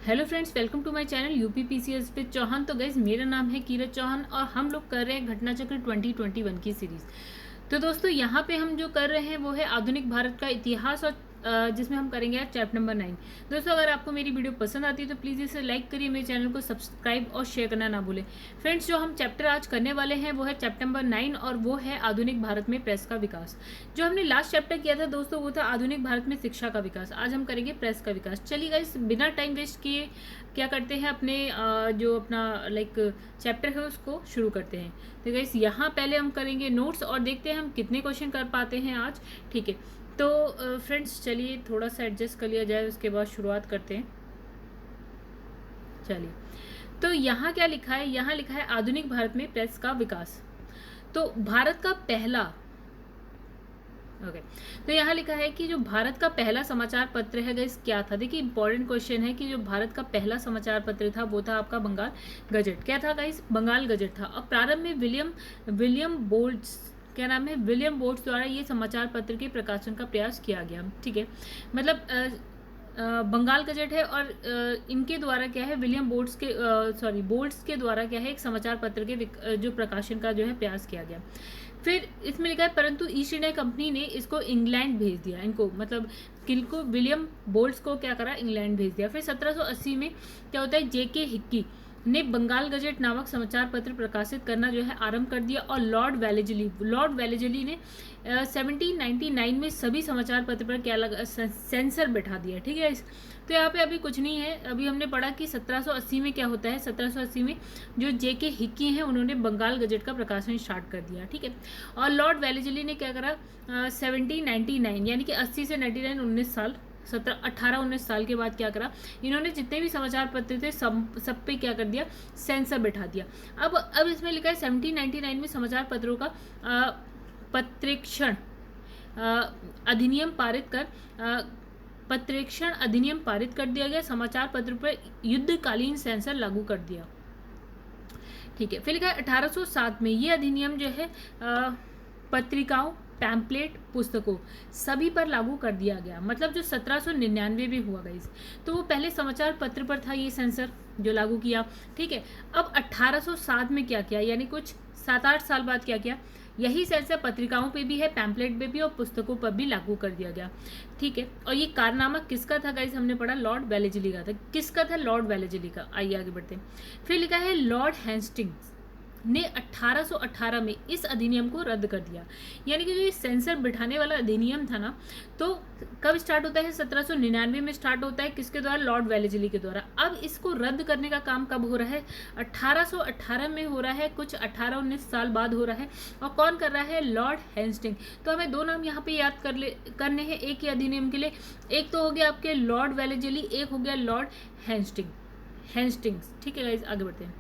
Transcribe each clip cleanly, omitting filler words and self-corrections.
Hello friends, welcome to my channel UPPCS with Chauhan. तो guys, मेरा नाम है कीरत चौहान और हम लोग कर रहे हैं घटना चक्र 2021 की सीरीज़। तो दोस्तों, यहाँ पे हम जो कर रहे हैं वो है आधुनिक भारत का इतिहास और जिसमें हम करेंगे आज चैप्टर नंबर 9। दोस्तों, अगर आपको मेरी वीडियो पसंद आती है तो प्लीज़ इसे लाइक करिए, मेरे चैनल को सब्सक्राइब और शेयर करना ना भूलें। फ्रेंड्स, जो हम चैप्टर आज करने वाले हैं वो है चैप्टर नंबर 9 और वो है आधुनिक भारत में प्रेस का विकास। जो हमने लास्ट चैप्टर किया था दोस्तों वो था आधुनिक भारत में शिक्षा का विकास। आज हम करेंगे प्रेस का विकास। चलिए गाइस, बिना टाइम वेस्ट किए क्या करते हैं, अपने जो अपना चैप्टर है उसको शुरू करते हैं। तो गाइस, यहाँ पहले हम करेंगे नोट्स और देखते हैं हम कितने क्वेश्चन कर पाते हैं आज। ठीक है, तो फ्रेंड्स चलिए थोड़ा सा एडजस्ट कर लिया जाए, उसके बाद शुरुआत करते हैं। चलिए, तो यहाँ क्या लिखा है? यहाँ लिखा है आधुनिक भारत में प्रेस का विकास। तो भारत का पहला तो यहाँ लिखा है कि जो भारत का पहला समाचार पत्र है गाइस क्या था। देखिए, इंपॉर्टेंट क्वेश्चन है कि जो भारत का पहला समाचार पत्र था वो था आपका बंगाल गजट। क्या था गाइस? बंगाल गजट था। और प्रारंभ में विलियम बोल्ट्स, क्या नाम है, विलियम बोल्ट्स द्वारा ये समाचार पत्र के प्रकाशन का प्रयास किया गया। ठीक है, मतलब बंगाल गजट है और इनके द्वारा क्या है, विलियम बोल्ट्स के द्वारा क्या है, एक समाचार पत्र के जो प्रकाशन का जो है प्रयास किया गया। फिर इसमें लिखा है परंतु ईस्ट इंडिया कंपनी ने इसको इंग्लैंड भेज दिया। इनको मतलब किनको, विलियम बोल्ट्स को क्या करा, इंग्लैंड भेज दिया। फिर 1780 में क्या होता है, जेके हिक्की ने बंगाल गजट नामक समाचार पत्र प्रकाशित करना जो है आरंभ कर दिया। और लॉर्ड वेलेजली ने 1799 में सभी समाचार पत्र पर क्या लगा, सेंसर बैठा दिया। ठीक है, तो यहाँ पे अभी कुछ नहीं है। अभी हमने पढ़ा कि 1780 में क्या होता है, 1780 में जो जेके हिक्की हैं उन्होंने बंगाल गजट का प्रकाशन स्टार्ट कर दिया। ठीक है, और लॉर्ड वेलेजली ने क्या करा, 1799 यानी कि 80 से 99 19 साल 18-19 साल के बाद क्या करा, इन्होंने जितने भी समाचार पत्र थे सब पे क्या कर दिया, सेंसर बैठा दिया। अब इसमें लिखा है 1799 में समाचार पत्रों का पत्रेक्षण अधिनियम पारित कर दिया गया। समाचार पत्र पर युद्धकालीन सेंसर लागू कर दिया। ठीक है, फिर लिखा है 1807 में ये अधिनियम जो है पत्रिकाओं, पैम्पलेट, पुस्तकों सभी पर लागू कर दिया गया। मतलब जो 1799 में हुआ गाइस, तो वो पहले समाचार पत्र पर था ये सेंसर जो लागू किया। ठीक है, अब 1807 में क्या किया, यानी कुछ 7-8 साल बाद क्या किया, यही सेंसर पत्रिकाओं पे भी है, पैम्पलेट पे भी और पुस्तकों पर भी लागू कर दिया गया। ठीक है, और ये कारनामा किसका था गाइस? हमने पढ़ा लॉर्ड वेलेजली का था। किसका था? लॉर्ड वेलेजली का। आइए आगे बढ़ते हैं। फिर लिखा है लॉर्ड हेस्टिंग्स ने 1818 में इस अधिनियम को रद्द कर दिया। यानी कि जो ये सेंसर बिठाने वाला अधिनियम था ना, तो कब स्टार्ट होता है? 1799 में स्टार्ट होता है। किसके द्वारा? लॉर्ड वेलेजली के द्वारा। अब इसको रद्द करने का काम कब हो रहा है? 1818 में हो रहा है, कुछ 18-19 साल बाद हो रहा है। और कौन कर रहा है? Lord Hasting. तो हमें दो नाम यहाँ पे याद करने हैं एक ही अधिनियम के लिए। एक तो हो गया आपके लॉर्ड वेलेजली, एक हो गया लॉर्ड हेस्टिंग्स। ठीक है गाइस, आगे बढ़ते हैं।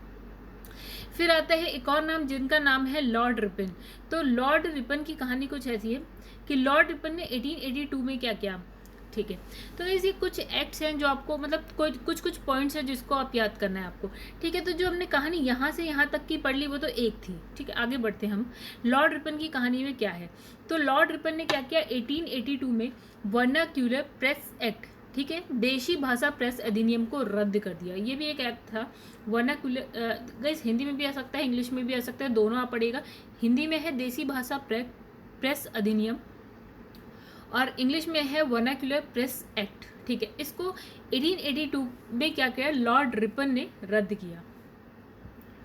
फिर आता है एक और नाम जिनका नाम है लॉर्ड रिपन। तो लॉर्ड रिपन की कहानी कुछ ऐसी है कि लॉर्ड रिपन ने 1882 में क्या किया। ठीक है, तो ऐसे कुछ एक्ट्स हैं जो आपको, मतलब कुछ पॉइंट्स हैं जिसको आप याद करना है आपको। ठीक है, तो जो हमने कहानी यहाँ से यहाँ तक की पढ़ ली वो तो एक थी। ठीक है, आगे बढ़ते हैं हम। लॉर्ड रिपन की कहानी में क्या है, तो लॉर्ड रिपन ने क्या किया, 1882 में वर्नाक्यूलर प्रेस एक्ट, ठीक है, देशी भाषा प्रेस अधिनियम को रद्द कर दिया। ये भी एक एक्ट था। वर्नाक्यूलर गाइस हिंदी में भी आ सकता है, इंग्लिश में भी आ सकता है, दोनों आ पड़ेगा। हिंदी में है देशी भाषा प्रेस अधिनियम और इंग्लिश में है वर्नाक्यूलर प्रेस एक्ट। ठीक है, इसको 1882 में क्या किया, लॉर्ड रिपन ने रद्द किया।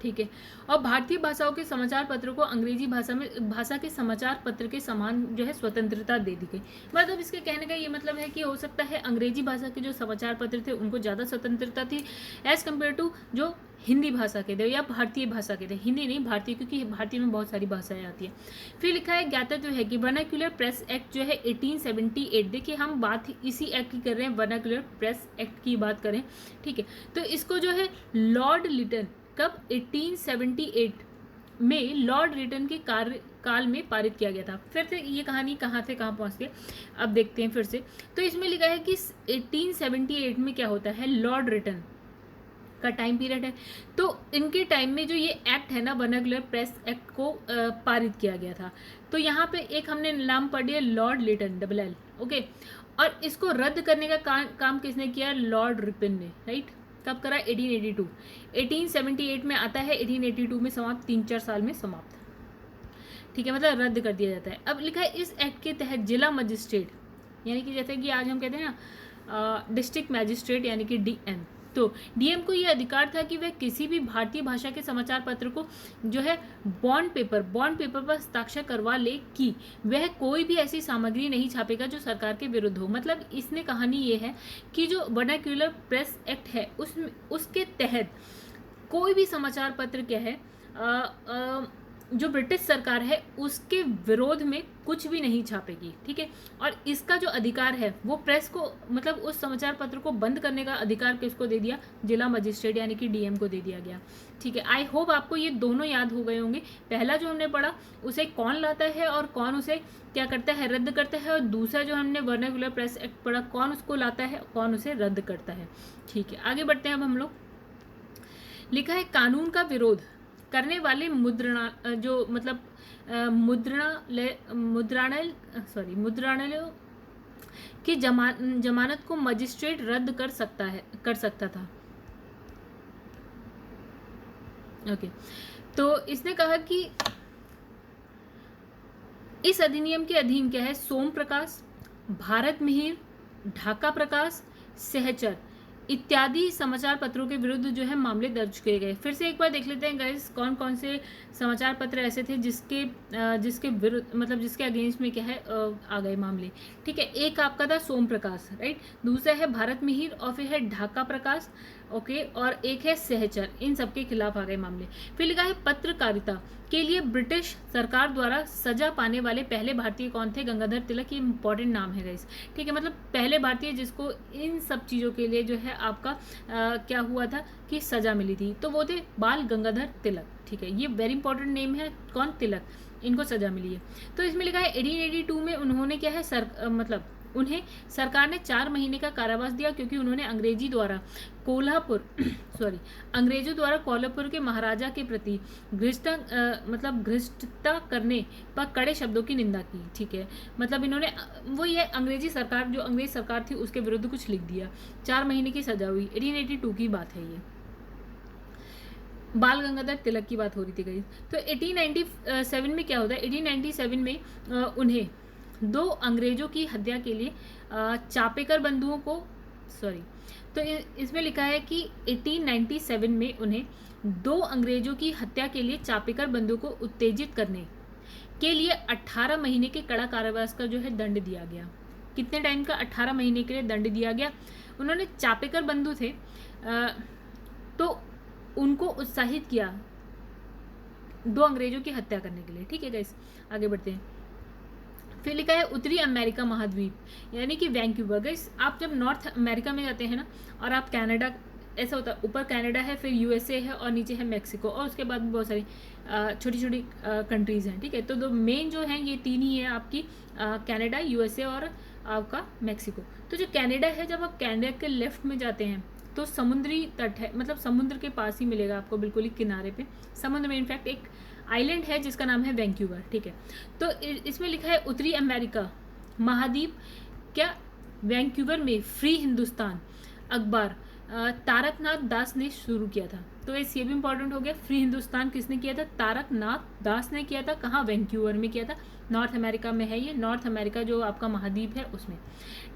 ठीक है, और भारतीय भाषाओं के समाचार पत्रों को अंग्रेजी भाषा के समाचार पत्र के समान जो है स्वतंत्रता दे दी गई। मतलब इसके कहने का ये मतलब है कि हो सकता है अंग्रेजी भाषा के जो समाचार पत्र थे उनको ज़्यादा स्वतंत्रता थी एज कम्पेयर टू जो हिंदी भाषा के थे या भारतीय भाषा के थे। हिंदी नहीं, भारतीय, क्योंकि भारतीय में बहुत सारी भाषाएं आती है। फिर लिखा है ज्ञातव्य है कि वर्नाक्यूलर प्रेस एक्ट जो है 1878, देखिए हम बात इसी एक्ट की कर रहे हैं, वर्नाक्यूलर प्रेस एक्ट की बात करें। ठीक है, तो इसको जो है लॉर्ड लिटन कब 1878 में लॉर्ड रिटन के कार्यकाल में पारित किया गया था। फिर से ये कहानी कहाँ से कहाँ पहुँच गई अब देखते हैं फिर से। तो इसमें लिखा है कि 1878 में क्या होता है, लॉर्ड रिटन का टाइम पीरियड है। तो इनके टाइम में जो ये एक्ट है ना, वर्नाक्यूलर प्रेस एक्ट को पारित किया गया था। तो यहाँ पे एक हमने नाम पढ़ लिया लॉर्ड लिटन, LL, ओके। और इसको रद्द करने का काम किसने किया? लॉर्ड रिपन ने, राइट। कब करा? 1882। 1878 में आता है, 1882 में समाप्त, 3-4 साल में समाप्त, ठीक है, मतलब रद्द कर दिया जाता है। अब लिखा है इस एक्ट के तहत जिला मजिस्ट्रेट, यानी कि जैसे कि आज हम कहते हैं ना डिस्ट्रिक्ट मैजिस्ट्रेट यानी कि डीएम, तो डीएम को यह अधिकार था कि वह किसी भी भारतीय भाषा के समाचार पत्र को जो है बॉन्ड पेपर पर हस्ताक्षर करवा ले कि वह कोई भी ऐसी सामग्री नहीं छापेगा जो सरकार के विरुद्ध हो। मतलब इसमें कहानी ये है कि जो वर्नाक्यूलर प्रेस एक्ट है उसके तहत कोई भी समाचार पत्र क्या है जो ब्रिटिश सरकार है उसके विरोध में कुछ भी नहीं छापेगी, ठीक है। और इसका जो अधिकार है वो प्रेस को, मतलब उस समाचार पत्र को बंद करने का अधिकार किसको दे दिया? जिला मजिस्ट्रेट यानी कि डीएम को दे दिया गया, ठीक है। आई होप आपको ये दोनों याद हो गए होंगे। पहला जो हमने पढ़ा उसे कौन लाता है और कौन उसे क्या करता है? रद्द करता है। और दूसरा जो हमने वर्नाक्यूलर प्रेस एक्ट पढ़ा, कौन उसको लाता है, कौन उसे रद्द करता है, ठीक है। आगे बढ़ते हैं अब हम लोग। लिखा है कानून का विरोध करने वाले मुद्रणालयों की जमानत को मजिस्ट्रेट रद्द कर सकता था। ओके, तो इसने कहा कि इस अधिनियम के अधीन क्या है? सोम प्रकाश, भारत मिहिर, ढाका प्रकाश, सहचर इत्यादि समाचार पत्रों के विरुद्ध जो है मामले दर्ज किए गए। फिर से एक बार देख लेते हैं गाइस, कौन कौन से समाचार पत्र ऐसे थे जिसके विरुद्ध, मतलब जिसके अगेंस्ट में क्या है आ गए मामले, ठीक है। एक आपका था सोम प्रकाश, राइट, दूसरा है भारत मिहिर और फिर है ढाका प्रकाश, ओके, और एक है सहचर, इन सबके खिलाफ आ गए मामले। फिर लिखा है पत्रकारिता के लिए ब्रिटिश सरकार द्वारा सजा पाने वाले पहले भारतीय कौन थे? गंगाधर तिलक। ये इंपॉर्टेंट नाम है गाइस, ठीक है, मतलब पहले भारतीय जिसको इन सब चीज़ों के लिए जो है आपका क्या हुआ था कि सजा मिली थी, तो वो थे बाल गंगाधर तिलक, ठीक है। ये वेरी इंपॉर्टेंट नेम है, कौन? तिलक, इनको सजा मिली है। तो इसमें लिखा है 1882 में उन्होंने क्या है उन्हें सरकार ने 4 महीने का कारावास दिया क्योंकि उन्होंने अंग्रेजों द्वारा कोल्हापुर के महाराजा के प्रति घृष्टता करने पर कड़े शब्दों की निंदा की, ठीक है। मतलब इन्होंने ये अंग्रेज सरकार थी उसके विरुद्ध कुछ लिख दिया। 4 महीने की सजा हुई। 1882 की बात है ये, बाल गंगाधर तिलक की बात हो रही थी गई। तो 1897 में क्या होता है? 1897 में उन्हें 2 अंग्रेजों की हत्या के लिए चापेकर बंधुओं को तो इसमें लिखा है कि 1897 में उन्हें 2 अंग्रेजों की हत्या के लिए चापेकर बंधुओं को उत्तेजित करने के लिए 18 महीने के कड़ा कारावास का जो है दंड दिया गया। कितने टाइम का? 18 महीने के लिए दंड दिया गया। उन्होंने चापेकर बंधु थे तो उनको उत्साहित किया 2 अंग्रेजों की हत्या करने के लिए, ठीक है गाइस। आगे बढ़ते हैं। फिर लिखा है उत्तरी अमेरिका महाद्वीप यानी कि वैंकूवर। गाइस आप जब नॉर्थ अमेरिका में जाते हैं ना और आप कनाडा, ऐसा होता है, ऊपर कनाडा है, फिर यूएसए है और नीचे है मैक्सिको, और उसके बाद भी बहुत सारी छोटी छोटी कंट्रीज़ हैं, ठीक है। तो 2 मेन जो हैं ये 3 ही है आपकी, कनाडा, यूएसए और आपका मैक्सिको। तो जो कनाडा है, जब आप कनाडा के लेफ्ट में जाते हैं तो समुद्री तट है, मतलब समुद्र के पास ही मिलेगा आपको, बिल्कुल ही किनारे पे समुद्र में। इनफैक्ट एक आइलैंड है जिसका नाम है वैंकूवर, ठीक है। तो इसमें लिखा है उत्तरी अमेरिका महाद्वीप क्या वैंकूवर में फ्री हिंदुस्तान अखबार तारकनाथ दास ने शुरू किया था। तो ये भी इंपॉर्टेंट हो गया। फ्री हिंदुस्तान किसने किया था? तारकनाथ दास ने किया था। कहाँ? वैंकूवर में किया था, नॉर्थ अमेरिका में है ये, नॉर्थ अमेरिका जो आपका महाद्वीप है उसमें,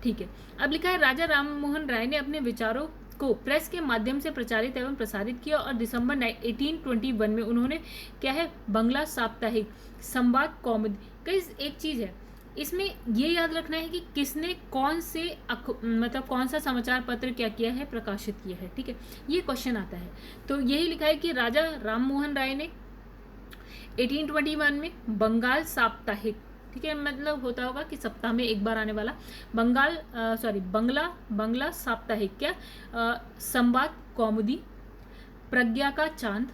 ठीक है। अब लिखा है राजा राममोहन राय ने अपने विचारों को प्रेस के माध्यम से प्रचारित एवं प्रसारित किया और दिसंबर 1821 में उन्होंने क्या है बंगला साप्ताहिक संवाद कौमुदी। कई एक चीज़ है इसमें ये याद रखना है कि किसने कौन से मतलब कौन सा समाचार पत्र क्या किया है, प्रकाशित किया है, ठीक है। ये क्वेश्चन आता है। तो यही लिखा है कि राजा राममोहन राय ने 1821 में बंगाल साप्ताहिक, ठीक है, मतलब होता होगा कि सप्ताह में एक बार आने वाला बंगला साप्ताहिक क्या संवाद कौमुदी प्रज्ञा का चांद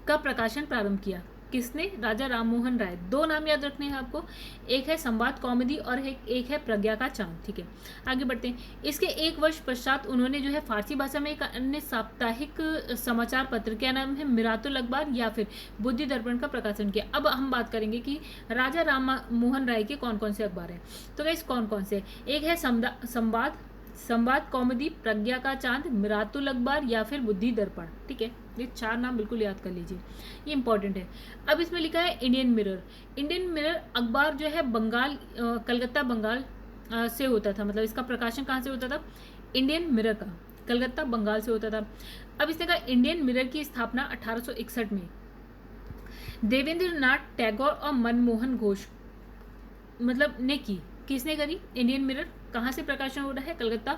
का प्रकाशन प्रारंभ किया। किसने? राजा राममोहन राय। 2 नाम याद रखने हैं आपको, एक है संवाद कौमुदी और एक है प्रज्ञा का चांद, ठीक है। आगे बढ़ते हैं। इसके 1 वर्ष पश्चात उन्होंने जो है फारसी भाषा में एक अन्य साप्ताहिक समाचार पत्र, क्या नाम है, मिरातुल अखबार या फिर बुद्धि दर्पण का प्रकाशन किया। अब हम बात करेंगे कि राजा राममोहन राय के कौन कौन से अखबार हैं। तो गाइस कौन कौन से? एक है संवाद संवाद कौमुदी, प्रज्ञा का चांद, मिरातुल अखबार या फिर बुद्धि दर्पण। ठीक है, ये 4 नाम बिल्कुल याद कर लीजिए, ये इंपॉर्टेंट है। अब इसमें लिखा है इंडियन मिरर। इंडियन मिरर अखबार जो है बंगाल, कलकत्ता बंगाल से होता था, मतलब इसका प्रकाशन कहाँ से होता था? इंडियन मिरर का कलकत्ता बंगाल से होता था। अब इसने कहा इंडियन मिरर की स्थापना 1861 में देवेंद्र नाथ टैगोर और मनमोहन घोष मतलब ने की। किसने करी? इंडियन मिरर कहाँ से प्रकाशन हो रहा है? कलकत्ता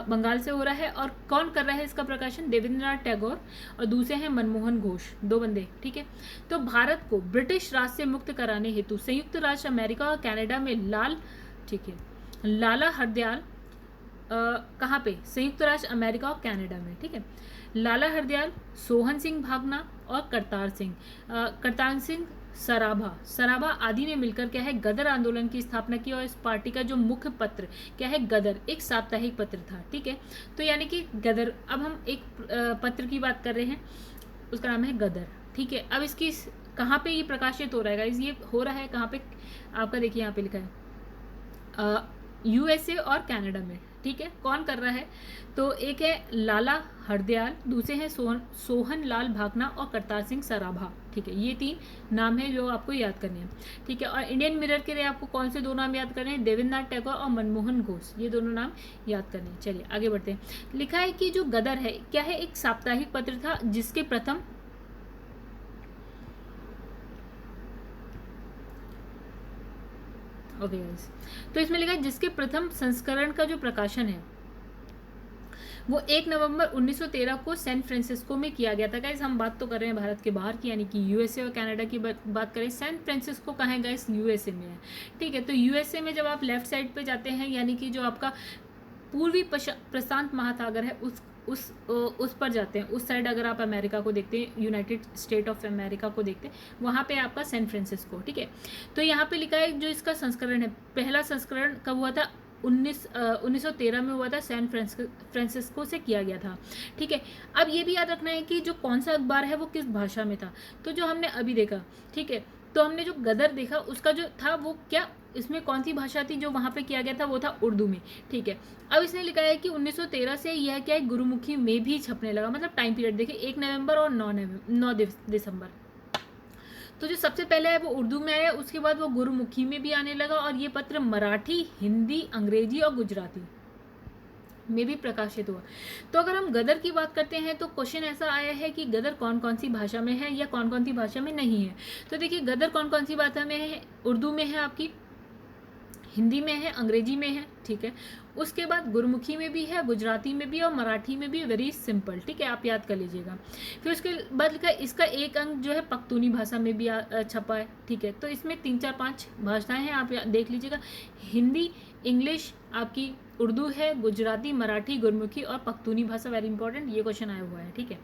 बंगाल से हो रहा है। और कौन कर रहा है इसका प्रकाशन? देवेंद्र नाथ टैगोर और दूसरे हैं मनमोहन घोष, 2 बंदे। ठीक है, तो भारत को ब्रिटिश राज से मुक्त कराने हेतु संयुक्त राज्य अमेरिका और कनाडा में लाला हरदयाल कहाँ पे? संयुक्त राज्य अमेरिका और कनाडा में। ठीक है, लाला हरदयाल, सोहन सिंह भागना और करतार सिंह सराभा आदि ने मिलकर क्या है गदर आंदोलन की स्थापना की। और इस पार्टी का जो मुख्य पत्र क्या है? गदर, एक साप्ताहिक पत्र था। ठीक है, तो यानी कि गदर, अब हम एक पत्र की बात कर रहे हैं, उसका नाम है गदर। ठीक है, अब इसकी कहाँ पे ये प्रकाशित हो रहा है गाइस? ये हो रहा है कहाँ पे? आपका देखिए यहाँ पे लिखा है यूएसए और कनाडा में। ठीक है, कौन कर रहा है? तो एक है लाला हरदयाल, दूसरे हैं सोहन लाल भागना और करतार सिंह सराभा। ठीक है, ये 3 नाम है जो आपको याद करने हैं। ठीक है, और इंडियन मिरर के लिए आपको कौन से 2 नाम याद करने हैं? देवेंद्र नाथ टैगोर और मनमोहन घोष, ये दोनों नाम याद करने हैं। चलिए आगे बढ़ते हैं। लिखा है कि जो गदर है क्या है? एक साप्ताहिक पत्र था जिसके प्रथम ओके गाइस, तो इसमें लिखा है जिसके प्रथम संस्करण का जो प्रकाशन है वो 1 नवंबर 1913 को सैन फ्रांसिस्को में किया गया था। गाइस हम बात तो कर रहे हैं भारत के बाहर की, यानी कि यूएसए और कनाडा की बात करें। सैन फ्रांसिस्को कहाँ है गाइस? यूएसए में है। ठीक है, तो यूएसए में जब आप लेफ्ट साइड पे जाते हैं, यानी कि जो आपका पूर्वी प्रशांत महासागर है उस पर जाते हैं, उस साइड अगर आप अमेरिका को देखते हैं, यूनाइटेड स्टेट ऑफ अमेरिका को देखते हैं, वहाँ पे आपका सैन फ्रांसिस्को। ठीक है, तो यहाँ पे लिखा है जो इसका संस्करण है, पहला संस्करण कब हुआ था? 1913 में हुआ था, सैन फ्रांसिस्को से किया गया था। ठीक है, अब ये भी याद रखना है कि जो कौन सा अखबार है वो किस भाषा में था। तो जो हमने अभी देखा, ठीक है, तो हमने जो गदर देखा उसका जो था वो क्या, इसमें कौन सी भाषा थी जो वहाँ पे किया गया था? वो था उर्दू में। ठीक है, अब इसने लिखा है कि 1913 से यह क्या है गुरुमुखी में भी छपने लगा। मतलब टाइम पीरियड देखिए, 1 नवंबर और 9 दिसंबर। तो जो सबसे पहले है वो उर्दू में आया, उसके बाद वो गुरुमुखी में भी आने लगा, और ये पत्र मराठी, हिंदी, अंग्रेजी और गुजराती में भी प्रकाशित हुआ। तो अगर हम गदर की बात करते हैं तो क्वेश्चन ऐसा आया है कि गदर कौन कौन सी भाषा में है या कौन कौन सी भाषा में नहीं है। तो देखिए गदर कौन कौन सी भाषा में है? उर्दू में है, आपकी हिंदी में है, अंग्रेजी में है। ठीक है, उसके बाद गुरमुखी में भी है, गुजराती में भी और मराठी में भी। Very simple. ठीक है, आप याद कर लीजिएगा। फिर उसके बाद इसका एक अंक जो है पख्तूनी भाषा में भी छपा है। ठीक है, तो इसमें 3 4 5 भाषाएं हैं, आप देख लीजिएगा। हिंदी, इंग्लिश, आपकी उर्दू है, गुजराती, मराठी, गुरमुखी और पख्तूनी भाषा। वेरी इंपॉर्टेंट, ये क्वेश्चन आया हुआ है। ठीक है,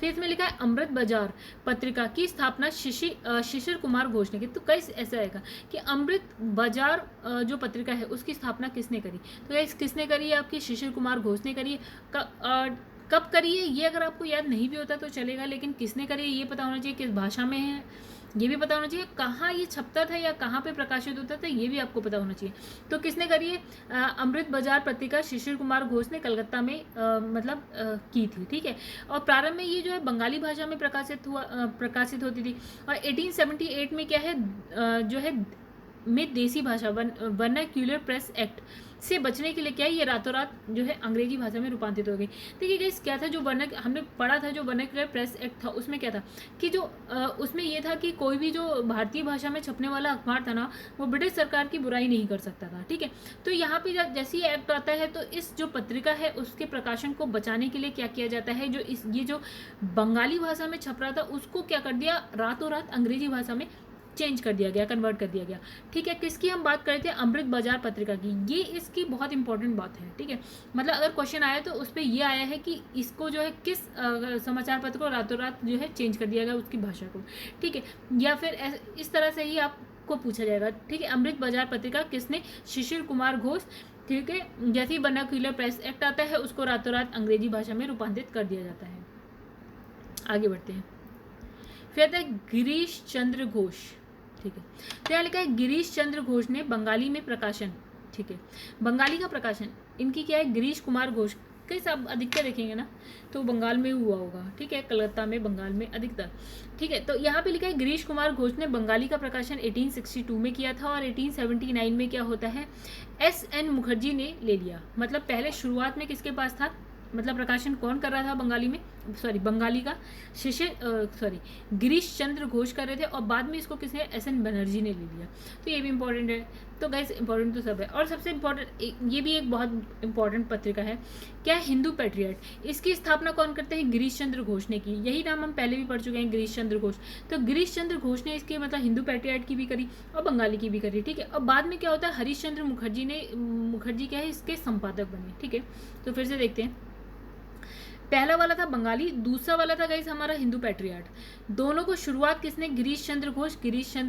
फिर इसमें लिखा है अमृत बाजार पत्रिका की स्थापना शिशिर कुमार घोष ने की। तो कैसे ऐसा आएगा कि अमृत बाजार जो पत्रिका है उसकी स्थापना किसने करी? तो गाइस किसने करी है? आपकी शिशिर कुमार घोष ने करी है। कब करी है ये अगर आपको याद नहीं भी होता तो चलेगा, लेकिन किसने करी है ये पता होना चाहिए, किस भाषा में है ये भी पता होना चाहिए, कहाँ ये छपता था या कहाँ पे प्रकाशित होता था ये भी आपको पता होना चाहिए। तो किसने करी है? अमृत बाजार पत्रिका शिशिर कुमार घोष ने कलकत्ता में की थी। ठीक है, और प्रारंभ में ये जो है बंगाली भाषा में प्रकाशित होती थी। और 1878 में क्या है जो है में देसी भाषा वर्नाक्यूलर प्रेस एक्ट से बचने के लिए क्या है ये रातों रात जो है अंग्रेजी भाषा में रूपांतरित हो गई। देखिए गाइस क्या था जो हमने पढ़ा था, जो वर्नाक्यूलर प्रेस एक्ट था उसमें क्या था कि जो उसमें ये था कि कोई भी जो भारतीय भाषा में छपने वाला अखबार था ना वो ब्रिटिश सरकार की बुराई नहीं कर सकता था। ठीक है, तो यहाँ पे जैसे ये एक्ट आता है तो इस जो पत्रिका है उसके प्रकाशन को बचाने के लिए क्या किया जाता है, जो ये जो बंगाली भाषा में छप रहा था उसको क्या कर दिया, रातों रात अंग्रेजी भाषा में चेंज कर दिया गया, कन्वर्ट कर दिया गया। ठीक है, किसकी हम बात करते हैं? अमृत बाजार पत्रिका की। ये इसकी बहुत इंपॉर्टेंट बात है। ठीक है, मतलब अगर क्वेश्चन आया तो उस पर ये आया है कि इसको जो है किस समाचार पत्र को रातों रात जो है चेंज कर दिया गया उसकी भाषा को। ठीक है, या फिर इस तरह से ही आपको पूछा जाएगा। ठीक है, अमृत बाजार पत्रिका किसने? शिशिर कुमार घोष। ठीक है, जैसे ही वर्नाक्यूलर प्रेस एक्ट आता है उसको रातों रात अंग्रेजी भाषा में रूपांतरित कर दिया जाता है। आगे बढ़ते हैं। फिर आता है गिरीश चंद्र घोष। ठीक है, तो यहाँ लिखा है गिरीश चंद्र घोष ने बंगाली में प्रकाशन ठीक है। बंगाली का प्रकाशन इनकी क्या है, गिरीश कुमार घोष। कई सब अधिकतर देखेंगे ना तो बंगाल में हुआ होगा, ठीक है, कलकत्ता में, बंगाल में अधिकतर, ठीक है। तो यहाँ पे लिखा है गिरीश कुमार घोष ने बंगाली का प्रकाशन 1862 में किया था और 1879 में क्या होता है, SN मुखर्जी ने ले लिया। मतलब पहले शुरुआत में किसके पास था, मतलब प्रकाशन कौन कर रहा था बंगाली में, बंगाली का गिरीश चंद्र घोष कर रहे थे और बाद में इसको किसने, SN बनर्जी ने ले लिया। तो ये भी इंपॉर्टेंट है। तो गाइस इंपॉर्टेंट तो सब है, और सबसे इम्पोर्टेंट ये भी एक बहुत इंपॉर्टेंट पत्रिका है, क्या है, हिंदू पैट्रियट। इसकी स्थापना कौन करते हैं, गिरीश चंद्र घोष ने की। यही नाम हम पहले भी पढ़ चुके हैं, गिरीश चंद्र घोष। तो गिरीश चंद्र घोष ने इसके मतलब हिंदू पैट्रियट की भी करी और बंगाली की भी करी, ठीक है। और बाद में क्या होता है, हरीश चंद्र मुखर्जी क्या है, इसके संपादक बने, ठीक है। तो फिर से देखते हैं, पहला वाला था बंगाली, दूसरा वाला था गाइस हमारा हिंदू पैट्रियट। दोनों को शुरुआत किसने, गिरीश चंद्र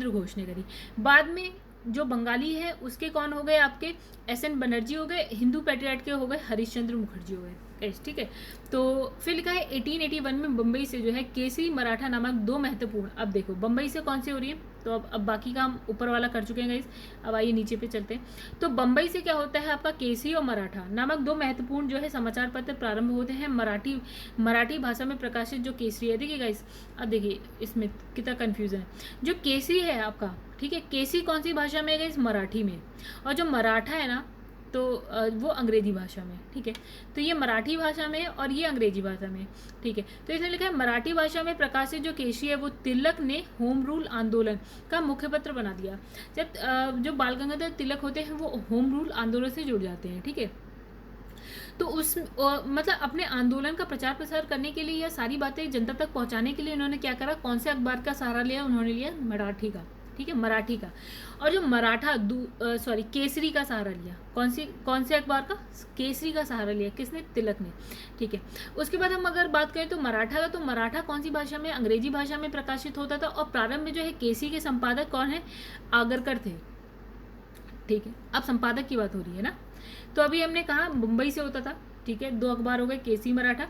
घोष ने करी। बाद में जो बंगाली है उसके कौन हो गए, आपके SN बनर्जी हो गए, हिंदू पैट्रियट के हो गए हरीश चंद्र मुखर्जी हो गए, ठीक है। तो फिर लिखा है 1881 में बम्बई से जो है केसरी मराठा नामक दो महत्वपूर्ण, अब देखो बम्बई से कौन सी हो रही है, तो अब बाकी का हम ऊपर वाला कर चुके हैं गाइस। अब आइए नीचे पे चलते हैं। तो बम्बई से क्या होता है, आपका केसरी और मराठा नामक दो महत्वपूर्ण जो है समाचार पत्र प्रारंभ होते हैं मराठी भाषा में प्रकाशित जो केसरी है। देखिए गाइस, अब देखिए इसमें कितना कन्फ्यूजन है। जो केसरी है आपका, ठीक है, केसरी कौन सी भाषा में है गाइस, मराठी में, और जो मराठा है ना तो वो अंग्रेजी भाषा में, ठीक है। तो ये मराठी भाषा में और ये अंग्रेजी भाषा में, ठीक है। तो इसमें लिखा है मराठी भाषा में प्रकाशित जो केसरी है वो तिलक ने होम रूल आंदोलन का मुख्य पत्र बना दिया। जब जो बाल गंगाधर तिलक होते हैं वो होम रूल आंदोलन से जुड़ जाते हैं, ठीक है। तो उस मतलब अपने आंदोलन का प्रचार प्रसार करने के लिए या सारी बातें जनता तक पहुंचाने के लिए उन्होंने क्या करा, कौन से अखबार का सहारा लिया, उन्होंने लिया मराठी का, ठीक है, मराठी का। और जो मराठा केसरी का सहारा लिया, कौन से अखबार का, केसरी का सहारा लिया, किसने, तिलक ने, ठीक है। उसके बाद हम अगर बात करें तो मराठा का, तो मराठा कौन सी भाषा में, अंग्रेजी भाषा में प्रकाशित होता था। और प्रारंभ में जो है केसरी के संपादक कौन है, आगरकर थे, ठीक है। अब संपादक की बात हो रही है ना। तो अभी हमने कहा मुंबई से होता था, ठीक है, दो अखबार हो गए, केसरी मराठा।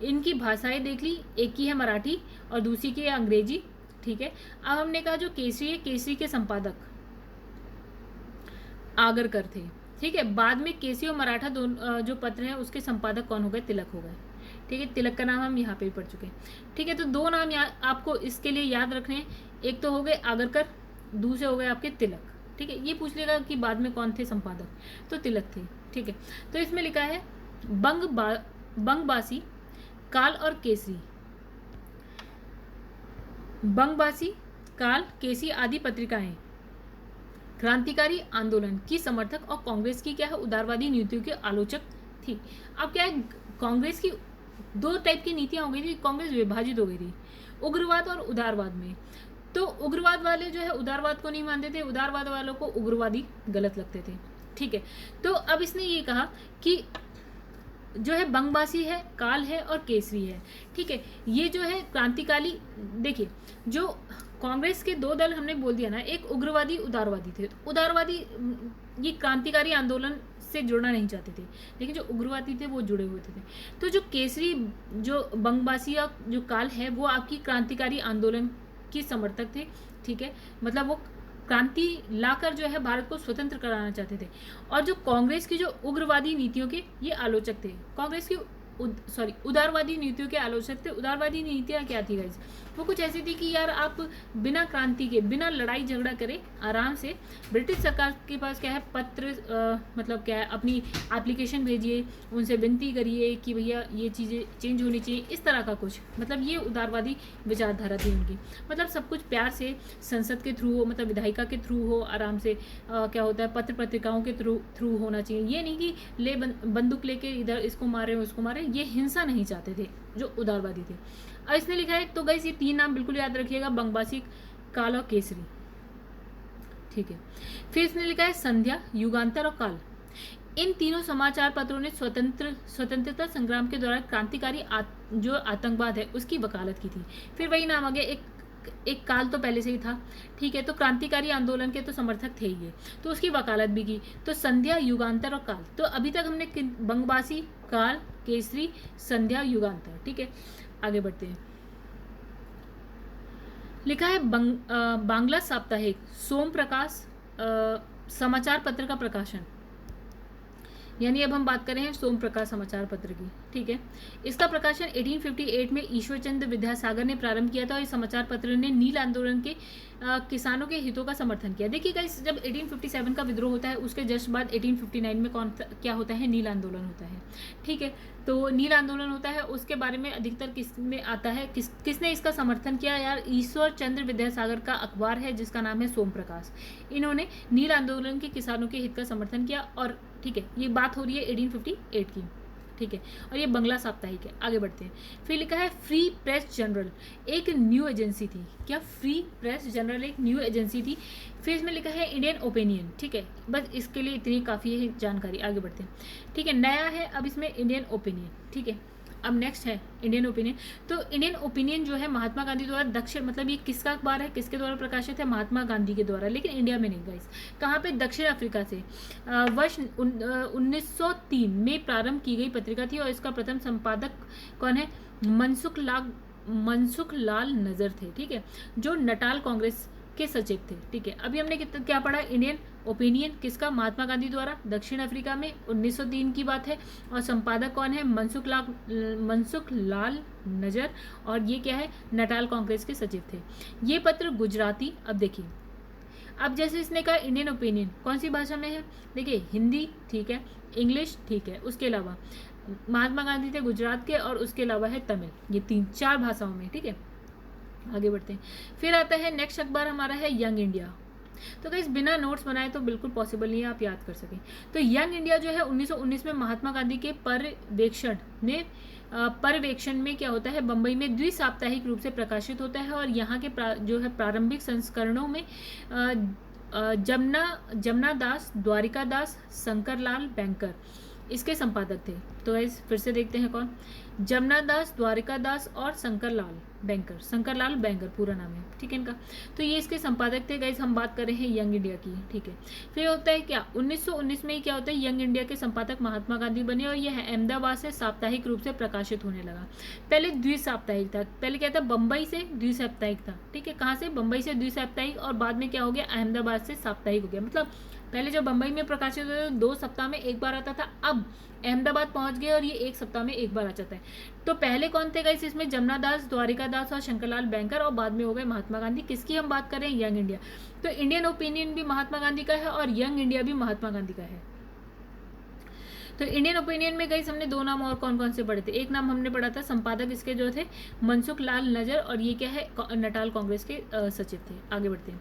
इनकी भाषाएं देख ली, एक की है मराठी और दूसरी की है अंग्रेजी, ठीक है। अब हमने कहा जो केसरी है, केसरी के संपादक आगरकर थे, ठीक है। बाद में केसरी और मराठा दोनों जो पत्र है उसके संपादक कौन हो गए, तिलक हो गए, ठीक है। तिलक का नाम हम यहाँ पे ही पढ़ चुके हैं, ठीक है। तो दो नाम आपको इसके लिए याद रखने हैं, एक तो हो गए आगरकर, दूसरे हो गए आपके तिलक, ठीक है। ये पूछ लेगा कि बाद में कौन थे संपादक, तो तिलक थे, ठीक है। तो इसमें लिखा है बंगबासी, काल और केसरी, बंगबासी, काल, केसी आदि पत्रिकाएं क्रांतिकारी आंदोलन की समर्थक और कांग्रेस की क्या है, उदारवादी नीतियों के आलोचक थी। अब क्या है, कांग्रेस की दो टाइप की नीतियां हो गई थी, कांग्रेस विभाजित हो गई थी उग्रवाद और उदारवाद में। तो उग्रवाद वाले जो है उदारवाद को नहीं मानते थे, उदारवाद वालों को उग्रवादी गलत लगते थे, ठीक है। तो अब इसने ये कहा कि जो है बंगबासी है, काल है और केसरी है, ठीक है। ये जो है क्रांतिकारी, देखिए जो कांग्रेस के दो दल हमने बोल दिया ना, एक उग्रवादी उदारवादी थे। उदारवादी ये क्रांतिकारी आंदोलन से जुड़ना नहीं चाहते थे, लेकिन जो उग्रवादी थे वो जुड़े हुए थे। तो जो केसरी, जो बंगबासी या जो काल है वो आपकी क्रांतिकारी आंदोलन की समर्थक थे, ठीक है। मतलब वो क्रांति लाकर जो है भारत को स्वतंत्र कराना चाहते थे। और जो कांग्रेस की जो उग्रवादी नीतियों के ये आलोचक थे, कांग्रेस की उदारवादी नीतियों के आलोचक थे। उदारवादी नीतियाँ क्या थी गाइस, वो कुछ ऐसी थी कि यार आप बिना क्रांति के, बिना लड़ाई झगड़ा करे आराम से ब्रिटिश सरकार के पास क्या है पत्र, मतलब क्या है अपनी एप्लीकेशन भेजिए, उनसे विनती करिए कि भैया ये चीज़ें चेंज होनी चाहिए, इस तरह का कुछ, मतलब ये उदारवादी विचारधारा थी उनकी। मतलब सब कुछ प्यार से संसद के थ्रू हो, मतलब विधायिका के थ्रू हो, आराम से क्या होता है पत्र पत्रिकाओं के थ्रू होना चाहिए। ये नहीं कि ले बंदूक लेके इधर इसको मारे उसको मारे, ये हिंसा नहीं चाहते थे जो उदारवादी थे। और इसने लिखा है, तो गाइस ये तीन नाम बिल्कुल याद रखिएगा, बंगबासी, काल और केसरी, ठीक है। फिर इसने लिखा है संध्या, युगांतर और काल। इन तीनों समाचार पत्रों ने स्वतंत्रता संग्राम के दौरान क्रांतिकारी जो आतंकवाद है उसकी वकालत की थी। फिर वही नाम आ गया, एक काल तो पहले से ही था, ठीक है। तो क्रांतिकारी आंदोलन के तो समर्थक थे ही, तो उसकी वकालत भी की। तो संध्या, युगांतर और काल। तो अभी तक हमने बंगबासी, काल, केसरी, संध्या, युगांतर, ठीक है। आगे बढ़ते हैं। लिखा है बांग्ला साप्ताहिक सोम प्रकाश समाचार पत्र का प्रकाशन यानी अब हम बात कर रहे हैं सोम प्रकाश समाचार पत्र की। ठीक है, इसका प्रकाशन 1858 में ईश्वरचंद्र विद्यासागर ने प्रारंभ किया था और इस समाचार पत्र ने नील आंदोलन के किसानों के हितों का समर्थन किया। देखिए गाइस, जब 1857 का विद्रोह होता है उसके जस्ट बाद 1859 में क्या होता है, नील आंदोलन होता है। ठीक है, तो नील आंदोलन होता है, उसके बारे में अधिकतर किस में आता है, किसने इसका समर्थन किया यार, ईश्वर चंद्र विद्यासागर का अखबार है जिसका नाम है सोम प्रकाश। इन्होंने नील आंदोलन के किसानों के हित का समर्थन किया। और ठीक है, ये बात हो रही है 1858 की। ठीक है, और ये बंगला साप्ताहिक है। आगे बढ़ते हैं। फिर लिखा है फ्री प्रेस जनरल एक न्यू एजेंसी थी। क्या फ्री प्रेस जनरल एक न्यू एजेंसी थी। फिर इसमें लिखा है इंडियन ओपिनियन। ठीक है, बस इसके लिए इतनी काफ़ी है जानकारी। आगे बढ़ते हैं। ठीक है, नया है अब इसमें इंडियन ओपिनियन। ठीक है, अब नेक्स्ट है इंडियन ओपिनियन। तो इंडियन ओपिनियन जो है महात्मा गांधी द्वारा दक्षिण, मतलब ये किसका अखबार है, किसके द्वारा प्रकाशित है, महात्मा गांधी के द्वारा, लेकिन इंडिया में नहीं गाइस। कहाँ पे, दक्षिण अफ्रीका से वर्ष 1903 में प्रारंभ की गई पत्रिका थी और इसका प्रथम संपादक कौन है, मनसुख लाल नजर थे। ठीक है, जो नटाल कांग्रेस के सचिव थे। ठीक है, अभी हमने क्या पढ़ा, इंडियन ओपिनियन किसका, महात्मा गांधी द्वारा, दक्षिण अफ्रीका में 1903 की बात है, और संपादक कौन है, मनसुख लाल नजर, और ये क्या है, नटाल कांग्रेस के सचिव थे। ये पत्र गुजराती, अब देखिए, अब जैसे इसने कहा इंडियन ओपिनियन कौन सी भाषा में है, देखिए हिंदी, ठीक है, इंग्लिश, ठीक है, उसके अलावा महात्मा गांधी थे गुजरात के, और उसके अलावा है तमिल, ये 3-4 भाषाओं में। ठीक है, आगे बढ़ते हैं। फिर आता है नेक्स्ट अखबार हमारा है यंग इंडिया। तो गाइस बिना नोट्स बनाए तो बिल्कुल पॉसिबल नहीं है आप याद कर सकें। तो यंग इंडिया जो है 1919 में महात्मा गांधी के पर्यवेक्षण में क्या होता है, बंबई में द्विसाप्ताहिक रूप से प्रकाशित होता है। और यहाँ के जो है प्रारंभिक संस्करणों में जमुना दास, द्वारिका दास, शंकरलाल बैंकर इसके संपादक थे। तो गाइस फिर से देखते हैं कौन, जमुना दास, द्वारिका दास और शंकरलाल बैंकर पूरा नाम है। ठीक है इनका। तो ये इसके संपादक थे गाइस। हम बात कर रहे हैं यंग इंडिया की। ठीक है, फिर होता है क्या, 1919 में ही क्या होता है, यंग इंडिया के संपादक महात्मा गांधी बने और यह अहमदाबाद से साप्ताहिक रूप से प्रकाशित होने लगा। पहले द्विसाप्ताहिक था, पहले क्या था, बंबई से द्विसाप्ताहिक था। ठीक है, कहाँ से, बंबई से द्विसाप्ताहिक, और बाद में क्या हो गया, अहमदाबाद से साप्ताहिक हो गया। मतलब पहले जब बंबई में प्रकाशित हुआ 2 सप्ताह में एक बार आता था, अब अहमदाबाद पहुंच गए और ये 1 सप्ताह में एक बार आ जाता है। तो पहले कौन थे गाइस इसमें, जमुना दास, द्वारिका दास और शंकरलाल बैंकर, और बाद में हो गए महात्मा गांधी। किसकी हम बात कर रहे हैं, यंग इंडिया। तो इंडियन ओपिनियन भी महात्मा गांधी का है और यंग इंडिया भी महात्मा गांधी का है। तो इंडियन ओपिनियन में गाइस हमने 2 नाम और कौन कौन से पढ़े थे। एक नाम हमने पढ़ा था, संपादक इसके जो थे मनसुख लाल नजर, और ये क्या है, नटाल कांग्रेस के सचिव थे। आगे बढ़ते हैं।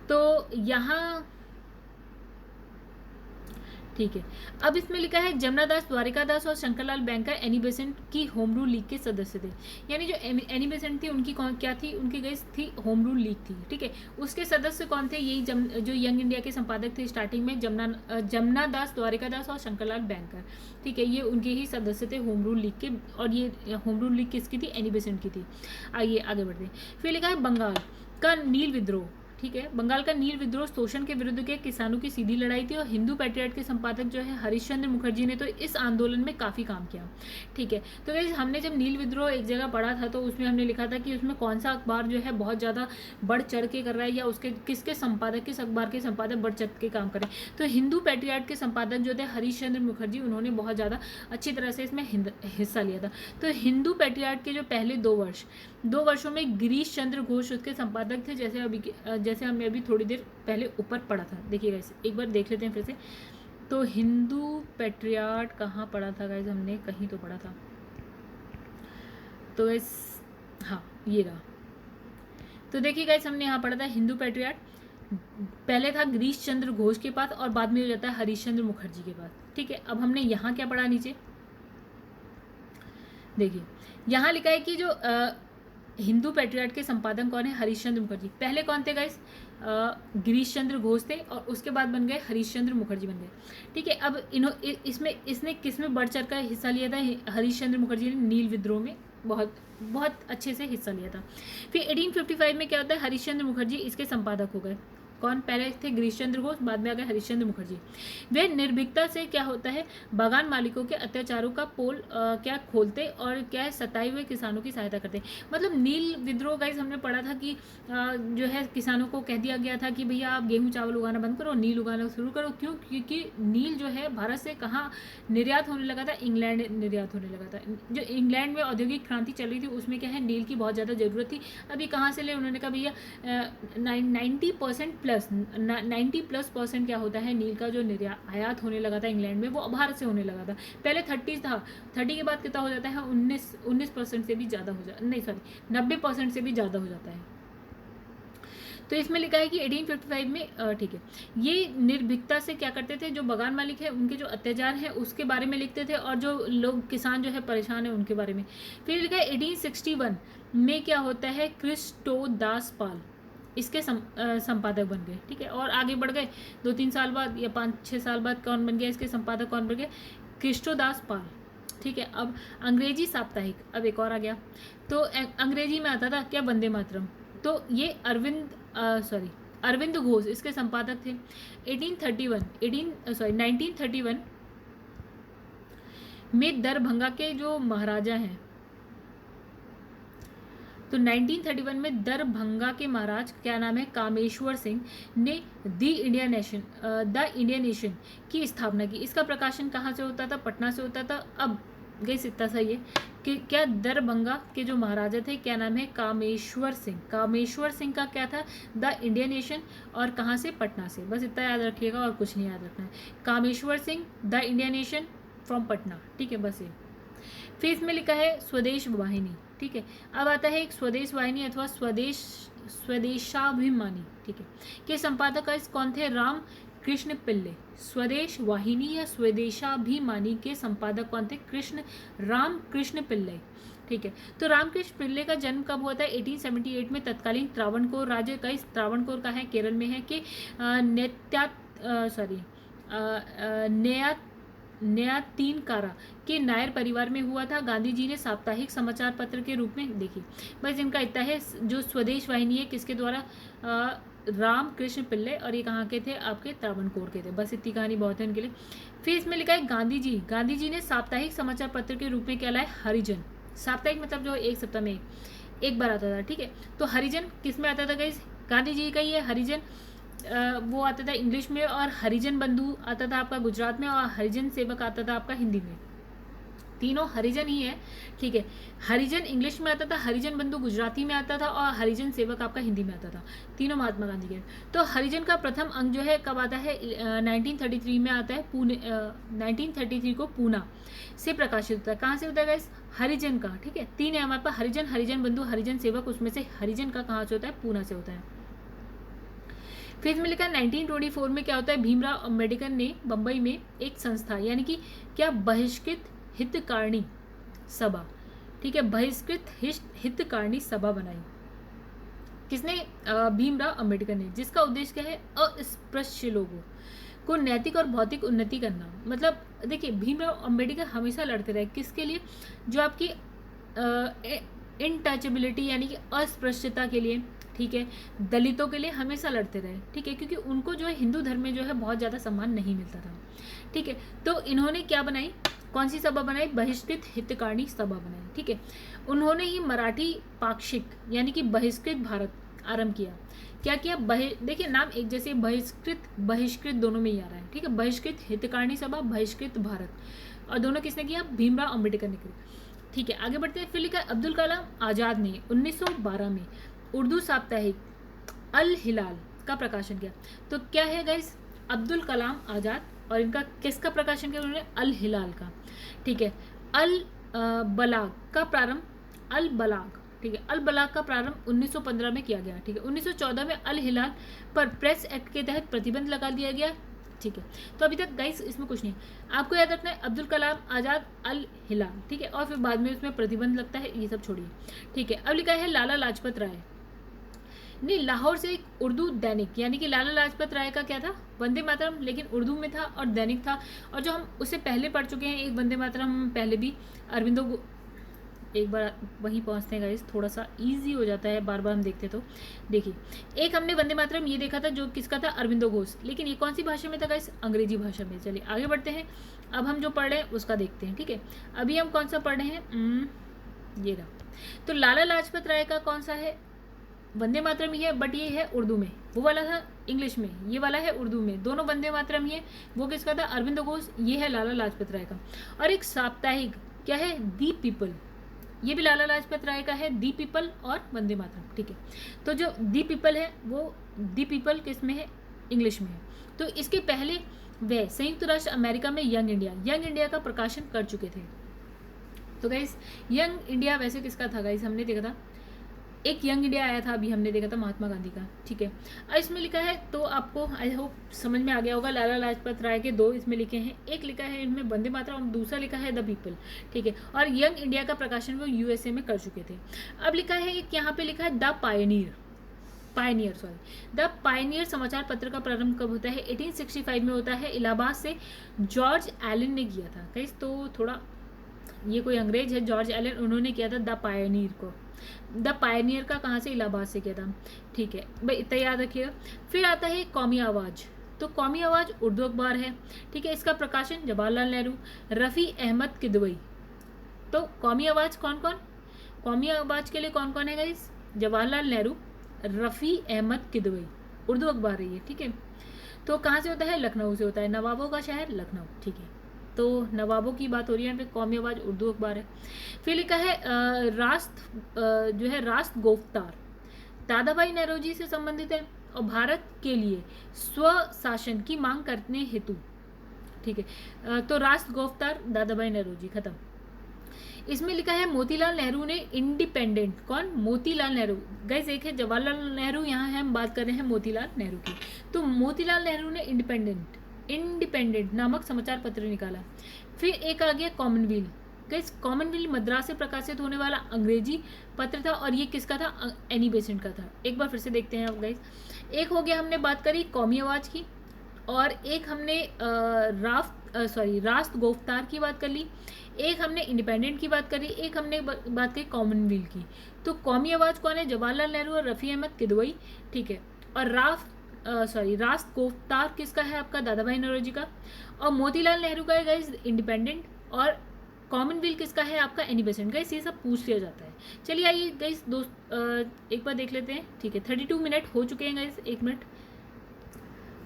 तो यहाँ ठीक है, अब इसमें लिखा है जमुना दास, द्वारिका दास और शंकरलाल बैंकर एनी बेसेंट की होम रूल लीग के सदस्य थे। यानी जो एनी बेसेंट थी उनकी क्या थी, उनकी गई थी होम रूल लीग थी। ठीक है, उसके सदस्य कौन थे, यही जो यंग इंडिया के संपादक थे स्टार्टिंग में, जमुना दास, द्वारिका दास और शंकरलाल बैंकर। ठीक है, ये उनके ही सदस्य थे होम रूल लीग के, और ये होम रूल लीग किसकी थी, एनी बेसेंट की थी। आइए आगे बढ़ते हैं। फिर लिखा है बंगाल का नील विद्रोह। ठीक है, बंगाल का नील विद्रोह शोषण के विरुद्ध के किसानों की सीधी लड़ाई थी, और हिंदू पैट्रियट के संपादक जो है हरिश्चंद्र मुखर्जी ने तो इस आंदोलन में काफ़ी काम किया। ठीक है, तो गाइस हमने जब नील विद्रोह एक जगह पढ़ा था तो उसमें हमने लिखा था कि उसमें कौन सा अखबार जो है बहुत ज़्यादा बढ़ चढ़ के कर रहा है, या उसके किसके संपादक, किस अखबार के संपादक बढ़ चढ़ के काम करें। तो हिंदू पैट्रियट के संपादक जो थे हरिश्चंद्र मुखर्जी, उन्होंने बहुत ज़्यादा अच्छी तरह से इसमें हिस्सा लिया था। तो हिंदू पैट्रियट के जो पहले 2 वर्षों में गिरीश चंद्र घोष उसके संपादक थे, जैसे हमने अभी थोड़ी देर पहले ऊपर पढ़ा था। देखिएगा इसे एक बार देख लेते हैं फिर से। तो हिंदू पैट्रियट कहाँ पढ़ा था गाइस, हमने कहीं तो पढ़ा था। तो इस हाँ ये रहा। तो देखिए गाइस हमने यहाँ पढ़ा था हिंदू पैट्रियट, पहले था गिरीश चंद्र घोष के पास और बाद में हो जाता है हरिश्चंद्र मुखर्जी के पास। ठीक है, अब हमने यहाँ क्या पढ़ा नीचे देखिए, यहाँ लिखा है कि जो हिंदू पैट्रियट के संपादक कौन है, हरिश्चंद्र मुखर्जी। पहले कौन थे गाइस, गिरीश चंद्र घोष थे, और उसके बाद बन गए हरिश्चंद्र मुखर्जी बन गए। ठीक है, अब इसने किस में बढ़ चढ़ कर हिस्सा लिया था, हरिश्चंद्र मुखर्जी ने नील विद्रोह में बहुत अच्छे से हिस्सा लिया था। फिर 1855 में क्या होता है, हरिश्चंद्र मुखर्जी इसके संपादक हो गए। कौन पहले थे? गिरीश चंद्र घोष, बाद में आ गए हरीश चंद्र मुखर्जी। वे निर्भीकता से क्या होता है, बागान मालिकों के अत्याचारों का पोल क्या खोलते और क्या सताए हुए किसानों की सहायता करते। मतलब नील विद्रोह गाइस हमने पढ़ा था कि जो है किसानों को कह दिया गया था कि भैया आप गेहूं चावल उगाना बंद करो, नील उगाना शुरू करो। क्यों? क्योंकि नील जो है भारत से कहाँ निर्यात होने लगा था? इंग्लैंड निर्यात होने लगा था। जो इंग्लैंड में औद्योगिक क्रांति चल रही थी उसमें क्या है, नील की बहुत ज़्यादा ज़रूरत थी। अभी कहाँ से ले? उन्होंने कहा भैया 90% क्या होता है, नील का जो आयात होने लगा था इंग्लैंड में, वो भारत से होने लगा था। पहले 30 था, 30 के बाद कितना हो जाता है? 19% से भी ज़्यादा हो जाता, नहीं सॉरी 90% से भी ज़्यादा हो जाता है। तो इसमें लिखा है कि 1855 में ठीक है, ये निर्भीकता से क्या करते थे, जो बागान मालिक है उनके जो अत्याचार है उसके बारे में लिखते थे, और जो लोग किसान जो है परेशान है उनके बारे में। फिर लिखा है 1861 में क्या होता है, क्रिस्टोदास पाल इसके संपादक बन गए। ठीक है, और आगे बढ़ गए 2-3 साल बाद या 5-6 साल बाद कौन बन गया इसके संपादक? कौन बन गए? क्रिस्टोदास पाल। ठीक है, अब अंग्रेजी साप्ताहिक, अब एक और आ गया। तो अंग्रेजी में आता था क्या? वंदे मातरम। तो ये अरविंद घोष इसके संपादक थे। 1931 में दरभंगा के जो महाराजा हैं, तो 1931 में दरभंगा के महाराज क्या नाम है, कामेश्वर सिंह ने द इंडियन नेशन की स्थापना की। इसका प्रकाशन कहाँ से होता था? पटना से होता था। अब गई इतना सही है कि क्या दरभंगा के जो महाराजा थे क्या नाम है, कामेश्वर सिंह। कामेश्वर सिंह का क्या था, द इंडियन नेशन, और कहाँ से? पटना से। बस इतना याद रखिएगा और कुछ नहीं याद रखना है। Kameshwar Singh, the Indian nation from Patna. ठीक है, बस ये। फिर इसमें लिखा है स्वदेश वाहिनी। ठीक है, अब आता है एक स्वदेश वाहिनी अथवा स्वदेशाभिमानी। ठीक है, के संपादक कौन थे? राम कृष्ण पिल्ले। स्वदेश वाहिनी या स्वदेशाभिमानी के संपादक कौन थे? राम कृष्ण पिल्ले। ठीक है, तो रामकृष्ण पिल्ले का जन्म कब हुआ था? 1878 में तत्कालीन त्रावणकोर राज्य का, इस त्रावणकोर का है केरल में है कि न्यातीनकारा के नायर परिवार में हुआ था। गांधी जी ने साप्ताहिक समाचार पत्र के रूप में, देखिए बस इनका इतना है, जो स्वदेश वाहिनी है किसके द्वारा? राम कृष्ण पिल्ले, और ये कहाँ के थे? आपके त्रावणकोर के थे। बस इतनी कहानी बहुत है इनके लिए। फिर इसमें लिखा है गांधी जी ने साप्ताहिक समाचार पत्र के रूप में क्या लाए? हरिजन। साप्ताहिक मतलब जो एक सप्ताह में एक बार आता था। ठीक है, तो हरिजन किस में आता था गाइस? गांधी जी का ही है हरिजन, वो आता था इंग्लिश में, और हरिजन बंधु आता था आपका गुजरात में, और हरिजन सेवक आता था आपका हिंदी में। तीनों हरिजन ही है। ठीक है, हरिजन इंग्लिश में आता था, हरिजन बंधु गुजराती में आता था, और हरिजन सेवक आपका हिंदी में आता था। तीनों महात्मा गांधी के। तो हरिजन का प्रथम अंक जो है कब आता है? 1933 में आता है। 1933 को पूना से प्रकाशित होता है। कहाँ से होता है गाइस? हरिजन का। ठीक है, 3 है हमारे पास, हरिजन, हरिजन बंधु, हरिजन सेवक, उसमें से हरिजन का कहाँ से होता है? पूना से होता है। फिर इसमें लिखा है 1924 में क्या होता है? भीमराव अम्बेडकर ने बम्बई में एक संस्था, यानी कि क्या, बहिष्कृत हितकारिणी सभा। ठीक है, बहिष्कृत हितकारिणी सभा बनाई। किसने? भीमराव अम्बेडकर ने, जिसका उद्देश्य क्या है? अस्पृश्य लोगों को नैतिक और भौतिक उन्नति करना। मतलब देखिए, भीमराव अम्बेडकर हमेशा लड़ते रहे किसके लिए? जो आपकी इनटचेबिलिटी यानी कि अस्पृश्यता के लिए। ठीक है, दलितों के लिए हमेशा लड़ते रहे। ठीक है, क्योंकि उनको जो है हिंदू धर्म में जो है बहुत ज़्यादा सम्मान नहीं मिलता था। ठीक है, तो इन्होंने क्या बनाई? कौन सी सभा बनाई? बहिष्कृत हितकारिणी सभा बनाई। ठीक है, उन्होंने ही मराठी पाक्षिक यानी कि बहिष्कृत भारत आरंभ किया। क्या किया? देखिए नाम एक जैसे, बहिष्कृत दोनों में ही आ रहा है। ठीक है, बहिष्कृत हितकारिणी सभा, बहिष्कृत भारत, और दोनों किसने किया? भीमराव अम्बेडकर ने किया। ठीक है, आगे बढ़ते हैं। फिर लिखा अब्दुल कलाम आज़ाद ने 1912 में उर्दू साप्ताहिक अल हिलाल का प्रकाशन किया। तो क्या है गाइस? अब्दुल कलाम आज़ाद, और इनका किसका प्रकाशन किया उन्होंने? अल हिलाल का। ठीक है, अल बलाग का प्रारंभ, अल बलाग, ठीक है, अल बलाग का प्रारंभ 1915 में किया गया। ठीक है, 1914 में अल हिलाल पर प्रेस एक्ट के तहत प्रतिबंध लगा दिया गया। ठीक है, तो अभी तक गाइस इसमें कुछ नहीं, आपको याद रखना है अब्दुल कलाम आज़ाद, अल हिलाल। ठीक है, और फिर बाद में उसमें प्रतिबंध लगता है, ये सब छोड़िए। ठीक है, अब लिखा है लाला लाजपत राय ने लाहौर से एक उर्दू दैनिक, यानी कि लाला लाजपत राय का क्या था? वंदे मातरम, लेकिन उर्दू में था और दैनिक था। और जो हम उससे पहले पढ़ चुके हैं एक वंदे मातरम, पहले भी एक बार वहीं पहुंचते हैं गाइस, थोड़ा सा इजी हो जाता है बार बार हम देखते तो। देखिए, एक हमने वंदे मातरम ये देखा था जो किसका था, अरविंदो घोष, लेकिन ये कौन सी भाषा में था गाइस, अंग्रेजी भाषा में। चलिए आगे बढ़ते हैं, अब हम जो पढ़ रहे हैं उसका देखते हैं। ठीक है, अभी हम कौन सा पढ़ रहे हैं, ये रहा। तो लाला लाजपत राय का कौन सा है, वंदे मातरम ही है, बट ये है उर्दू में, वो वाला था इंग्लिश में, ये वाला है उर्दू में, दोनों वंदे मातरम ही है। वो किसका था, अरविंद घोष, ये है लाला लाजपत राय का। और एक साप्ताहिक क्या है, दी पीपल, ये भी लाला लाजपत राय का है, दी पीपल और वंदे मातरम। ठीक है, तो जो दी पीपल है वो दी पीपल किस में है, इंग्लिश में है। तो इसके पहले वह संयुक्त राष्ट्र अमेरिका में यंग इंडिया का प्रकाशन कर चुके थे। तो गाइस यंग इंडिया वैसे किसका था गाइस, हमने देखा था एक यंग इंडिया आया था, अभी हमने देखा था महात्मा गांधी का। ठीक है, इसमें लिखा है, तो आपको आई होप समझ में आ गया होगा, लाला लाजपत राय के दो इसमें लिखे हैं, एक लिखा है इनमें वंदे मातरम और दूसरा लिखा है द पीपल। ठीक है, और यंग इंडिया का प्रकाशन वो यूएसए में कर चुके थे। अब लिखा है एक यहाँ पे लिखा है द पायनियर समाचार पत्र का प्रारंभ कब होता है, 1865 में होता है, इलाहाबाद से जॉर्ज एलन ने किया था। गाइस तो थोड़ा ये कोई अंग्रेज है जॉर्ज एलन, उन्होंने किया था द पायनियर को। द पायनियर का कहाँ से, इलाहाबाद से किया था। ठीक है भाई, इतना याद रखिएगा। फिर आता है कौमी आवाज़, तो कौमी आवाज़ उर्दू अखबार है। ठीक है, इसका प्रकाशन जवाहरलाल नेहरू, रफ़ी अहमद किदवई। तो कौमी आवाज़ कौन कौन, कौमी आवाज़ के लिए कौन कौन है गाइस, जवाहरलाल नेहरू, रफ़ी अहमद किदवई, उर्दू अखबार है ये। ठीक है, तो कहाँ से होता है, लखनऊ से होता है, नवाबों का शहर लखनऊ। ठीक है, तो नवाबों की बात हो रही है यहाँ पे, कौमी आवाज़ उर्दू अखबार है। फिर लिखा है जो है राष्ट्र गोफ्तार, दादा भाई नौरोजी से संबंधित है और भारत के लिए स्वशासन की मांग करने हेतु। ठीक है, तो राष्ट्र गोफ्तार दादा भाई नौरोजी, खत्म। इसमें लिखा है मोतीलाल नेहरू ने इंडिपेंडेंट, कौन, मोतीलाल नेहरू। गाइस एक है जवाहरलाल नेहरू, यहाँ है हम बात कर रहे हैं मोतीलाल नेहरू की। तो मोतीलाल नेहरू ने इंडिपेंडेंट नामक समाचार पत्र निकाला। फिर एक आ गया कॉमनवेल्थ। गाइस कॉमनवेल्थ मद्रास से प्रकाशित होने वाला अंग्रेजी पत्र था और ये किसका था, एनी बेसेंट का था। एक बार फिर से देखते हैं आप गाइस, एक हो गया हमने बात करी कौमी आवाज़ की, और एक हमने राष्ट्र गोफ्तार की बात कर ली, एक हमने इंडिपेंडेंट की बात करी, एक हमने बात करी कॉमनवेल्थ की। तो कौमी आवाज़ कौन है, जवाहरलाल नेहरू और रफ़ी अहमद किदवई। ठीक है, और राष्ट्र गोफ्तार किसका है, आपका दादा भाई नौरोजी का, और मोतीलाल नेहरू का है गाइस इंडिपेंडेंट, और कॉमनवेल्थ किसका है आपका, एनी बेसेंट। गाइस ये सब पूछ लिया जाता है। चलिए आइए गाइस एक बार देख लेते हैं। ठीक है, 32 मिनट हो चुके हैं गाइस, 1 मिनट।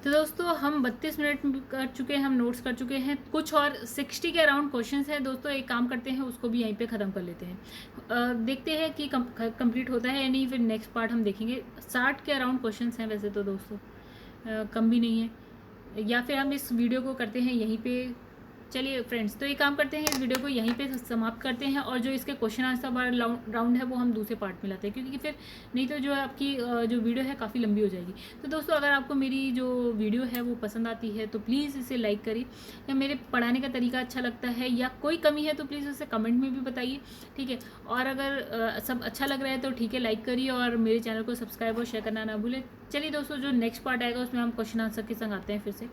तो दोस्तों हम 32 मिनट कर चुके हैं, हम नोट्स कर चुके हैं, कुछ और 60 के अराउंड क्वेश्चंस हैं दोस्तों। एक काम करते हैं, उसको भी यहीं पे ख़त्म कर लेते हैं, देखते हैं कि कंप्लीट होता है या नहीं, फिर नेक्स्ट पार्ट हम देखेंगे। 60 के अराउंड क्वेश्चंस हैं वैसे तो दोस्तों, कम भी नहीं है, या फिर हम इस वीडियो को करते हैं यहीं पे। चलिए फ्रेंड्स, तो ये काम करते हैं, इस वीडियो को यहीं पे समाप्त करते हैं, और जो इसके क्वेश्चन आंसर वाला राउंड है वो हम दूसरे पार्ट में लाते हैं, क्योंकि फिर नहीं तो जो है आपकी जो वीडियो है काफ़ी लंबी हो जाएगी। तो दोस्तों अगर आपको मेरी जो वीडियो है वो पसंद आती है तो प्लीज़ इसे लाइक करिए, या मेरे पढ़ाने का तरीका अच्छा लगता है या कोई कमी है तो प्लीज़ उसे कमेंट में भी बताइए। ठीक है, और अगर सब अच्छा लग रहा है तो ठीक है लाइक करिए, और मेरे चैनल को सब्सक्राइब और शेयर करना ना भूलें। चलिए दोस्तों, जो नेक्स्ट पार्ट आएगा उसमें हम क्वेश्चन आंसर के संग आते हैं फिर से।